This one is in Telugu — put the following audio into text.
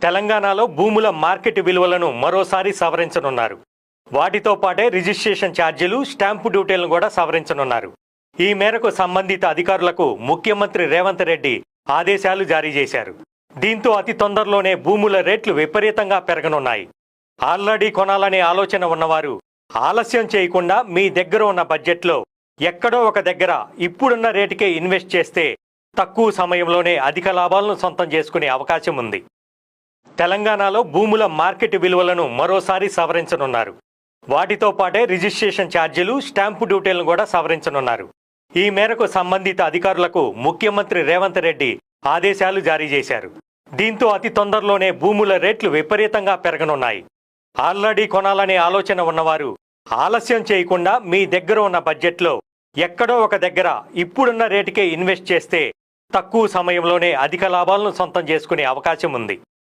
తెలంగాణలో భూముల మార్కెట్ విలువలను మరోసారి సవరించనున్నారు. వాటితో పాటే రిజిస్ట్రేషన్ ఛార్జీలు, స్టాంపు డ్యూటీలను కూడా సవరించనున్నారు. ఈ మేరకు సంబంధిత అధికారులకు ముఖ్యమంత్రి రేవంత్ రెడ్డి ఆదేశాలు జారీ చేశారు. దీంతో అతి తొందరలోనే భూముల రేట్లు విపరీతంగా పెరగనున్నాయి. ఆల్రెడీ కొనాలనే ఆలోచన ఉన్నవారు ఆలస్యం చేయకుండా మీ దగ్గర ఉన్న బడ్జెట్లో ఎక్కడో ఒక దగ్గర ఇప్పుడున్న రేటుకే ఇన్వెస్ట్ చేస్తే తక్కువ సమయంలోనే అధిక లాభాలను సొంతం చేసుకునే అవకాశం ఉంది. తెలంగాణలో భూముల మార్కెట్ విలువలను మరోసారి సవరించనున్నారు. వాటితో పాటే రిజిస్ట్రేషన్ ఛార్జీలు, స్టాంపు డ్యూటీలను కూడా సవరించనున్నారు. ఈ మేరకు సంబంధిత అధికారులకు ముఖ్యమంత్రి రేవంత్ రెడ్డి ఆదేశాలు జారీ చేశారు. దీంతో అతి తొందరలోనే భూముల రేట్లు విపరీతంగా పెరగనున్నాయి. ఆల్రెడీ కొనాలనే ఆలోచన ఉన్నవారు ఆలస్యం చేయకుండా మీ దగ్గర ఉన్న బడ్జెట్లో ఎక్కడో ఒక దగ్గర ఇప్పుడున్న రేటుకే ఇన్వెస్ట్ చేస్తే తక్కువ సమయంలోనే అధిక లాభాలను సొంతం చేసుకునే అవకాశం ఉంది.